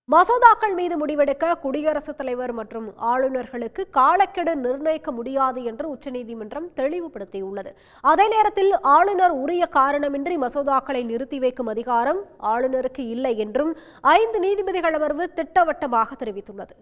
மசோதாக்கள் மீது முடிவெடுக்க குடியரசுத் தலைவர் மற்றும் ஆளுநர்களுக்கு காலக்கெடு நிர்ணயிக்க முடியாது என்று உச்சநீதிமன்றம் தெளிவுபடுத்தியுள்ளது. அதே நேரத்தில் ஆளுநர் உரிய காரணமின்றி மசோதாக்களை நிறுத்தி வைக்கும் அதிகாரம் ஆளுநருக்கு இல்லை என்றும் 5 நீதிபதிகள் அமர்வு திட்டவட்டமாக தெரிவித்துள்ளது.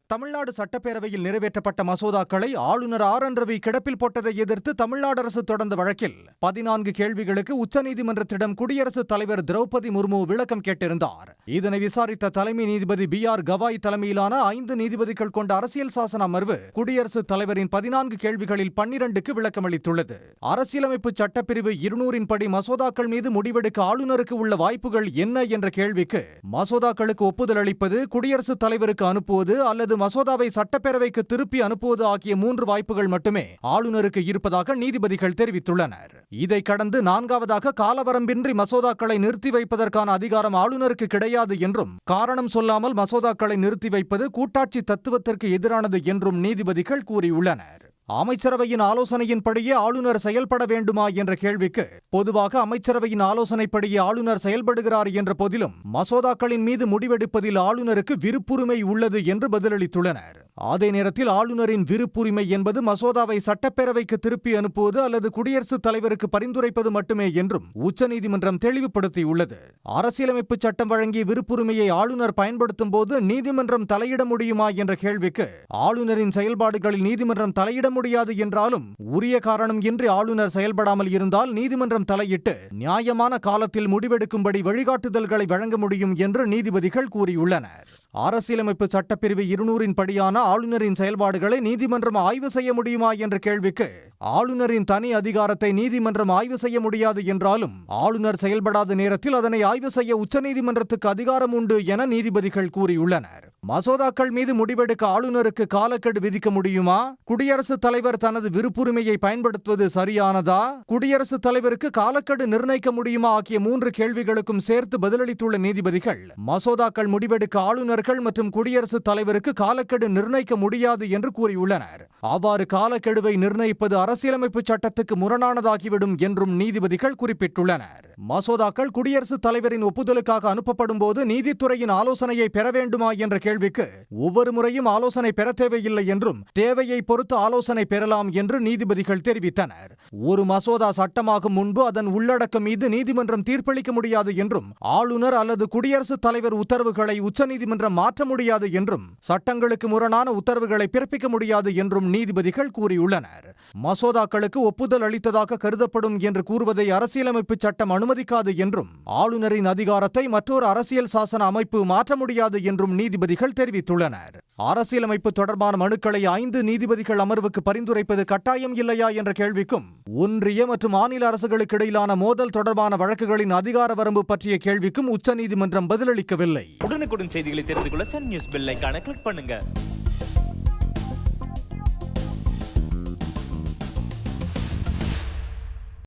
தமிழ்நாடு சட்டப்பேரவையில் நிறைவேற்றப்பட்ட மசோதாக்களை ஆளுநர் RN ரவி கிடப்பில் போட்டதை எதிர்த்து தமிழ்நாடு அரசு தொடர்ந்த வழக்கில் 14 கேள்விகளுக்கு உச்சநீதிமன்றத்திடம் குடியரசுத் தலைவர் திரௌபதி முர்மு விளக்கம் கேட்டிருந்தார். இதனை விசாரித்த தலைமை நீதிபதி BR கவாய் தலைமையிலான 5 நீதிபதிகள் கொண்ட அரசியல் சாசன அமர்வு குடியரசுத் தலைவரின் 14 கேள்விகளில் 12க்கு விளக்கமளித்துள்ளது. அரசியலமைப்பு சட்டப்பிரிவு 200 படி மசோதாக்கள் மீது முடிவெடுக்க ஆளுநருக்கு உள்ள வாய்ப்புகள் என்ன என்ற கேள்விக்கு மசோதாக்களுக்கு ஒப்புதல் அளிப்பது, குடியரசுத் தலைவருக்கு அனுப்புவது அல்லது மசோதாவை சட்டப்பேரவைக்கு திருப்பி அனுப்புவது ஆகிய 3 வாய்ப்புகள் மட்டுமே ஆளுநருக்கு இருப்பதாக நீதிபதிகள் தெரிவித்துள்ளனர். இதை கடந்து 4வதாக காலவரம்பின்றி மசோதாக்களை நிறுத்தி வைப்பதற்கான அதிகாரம் ஆளுநருக்கு கிடையாது என்றும், காரணம் சொல்லாமல் மசோதாக்களை நிறுத்தி வைப்பது கூட்டாட்சி தத்துவத்திற்கு எதிரானது என்றும் நீதிபதிகள் கூறியுள்ளனர். அமைச்சரவையின் ஆலோசனையின்படியே ஆளுநர் செயல்பட வேண்டுமா என்ற கேள்விக்கு பொதுவாக அமைச்சரவையின் ஆலோசனைப்படியே ஆளுநர் செயல்படுகிறார் என்ற போதிலும் மசோதாக்களின் மீது முடிவெடுப்பதில் ஆளுநருக்கு விருப்புரிமை உள்ளது என்று பதிலளித்துள்ளனர். அதே நேரத்தில் ஆளுநரின் விருப்புரிமை என்பது மசோதாவை சட்டப்பேரவைக்கு திருப்பி அனுப்புவது அல்லது குடியரசுத் தலைவருக்கு பரிந்துரைப்பது மட்டுமே என்றும் உச்சநீதிமன்றம் தெளிவுபடுத்தியுள்ளது. அரசியலமைப்பு சட்டம் வழங்கிய விருப்புரிமையை ஆளுநர் பயன்படுத்தும் போது நீதிமன்றம் தலையிட முடியுமா என்ற கேள்விக்கு ஆளுநரின் செயல்பாடுகளில் நீதிமன்றம் தலையிட முடியாது என்றாலும் உரிய காரணம் இன்றி ஆளுநர் செயல்படாமல் இருந்தால் நீதிமன்றம் தலையிட்டு நியாயமான காலத்தில் முடிவெடுக்கும்படி வழிகாட்டுதல்களை வழங்க முடியும் என்று நீதிபதிகள் கூறியுள்ளனர். அரசியலமைப்பு சட்டப்பிரிவு 200 படியான ஆளுநரின் செயல்பாடுகளை நீதிமன்றம் ஆய்வு செய்ய முடியுமா என்ற கேள்விக்கு ஆளுநரின் தனி அதிகாரத்தை நீதிமன்றம் ஆய்வு செய்ய முடியாது என்றாலும் ஆளுநர் செயல்படாத நேரத்தில் அதனை ஆய்வு செய்ய உச்சநீதிமன்றத்துக்கு அதிகாரம் உண்டு என நீதிபதிகள் கூறியுள்ளனர். மசோதாக்கள் மீது முடிவெடுக்க ஆளுநருக்கு காலக்கெடு விதிக்க முடியுமா? குடியரசுத் தலைவர் தனது விருப்புரிமையை பயன்படுத்துவது சரியானதா? குடியரசுத் தலைவருக்கு காலக்கெடு நிர்ணயிக்க முடியுமா ஆகிய 3 கேள்விகளுக்கும் சேர்த்து பதிலளித்துள்ள நீதிபதிகள் மசோதாக்கள் முடிவெடுக்க ஆளுநர்கள் மற்றும் குடியரசுத் தலைவருக்கு காலக்கெடு நிர்ணயிக்க முடியாது என்று கூறியுள்ளனர். அவ்வாறு காலக்கெடுவை நிர்ணயிப்பது அரசியலமைப்பு சட்டத்துக்கு முரணானதாகிவிடும் என்றும் நீதிபதிகள் குறிப்பிட்டுள்ளனர். மசோதாக்கள் குடியரசுத் தலைவரின் ஒப்புதலுக்காக அனுப்பப்படும் போது நீதித்துறையின் ஆலோசனையை பெற வேண்டுமா என்ற கேள்விக்கு ஒவ்வொரு முறையும் ஆலோசனை பெற தேவையில்லை என்றும் தேவையை பொறுத்து ஆலோசனை பெறலாம் என்று நீதிபதிகள் தெரிவித்தனர். ஒரு மசோதா சட்டமாகும் முன்பு அதன் உள்ளடக்கம் மீது நீதிமன்றம் தீர்ப்பளிக்க முடியாது என்றும், ஆளுநர் அல்லது குடியரசுத் தலைவர் உத்தரவுகளை உச்சநீதிமன்றம் மாற்ற முடியாது என்றும், சட்டங்களுக்கு முரணான உத்தரவுகளை பிறப்பிக்க முடியாது என்றும் நீதிபதிகள் கூறியுள்ளனர். மசோதாக்களுக்கு ஒப்புதல் அளித்ததாக கருதப்படும் என்று கூறுவதை அரசியலமைப்பு சட்டம் அனுமதிக்காது என்றும், ஆளுநரின் அதிகாரத்தை மற்றொரு அரசியல் சாசன அமைப்பு மாற்ற முடியாது என்றும் நீதிபதிகள் தெரிவித்துள்ளனர். அரசியலமைப்பு தொடர்பான மனுக்களை 5 நீதிபதிகள் அமர்வுக்கு பரிந்துரைப்பது கட்டாயம் இல்லையா என்ற கேள்விக்கும், ஒன்றிய மற்றும் மாநில அரசுகளுக்கு இடையிலான மோதல் தொடர்பான வழக்குகளின் அதிகார வரம்பு பற்றிய கேள்விக்கும் உச்சநீதிமன்றம் பதிலளிக்கவில்லை. உடனுக்குடன் செய்திகளை தெரிந்து கொள்ள சன் நியூஸ் பெல் ஐகானை கிளிக் பண்ணுங்க.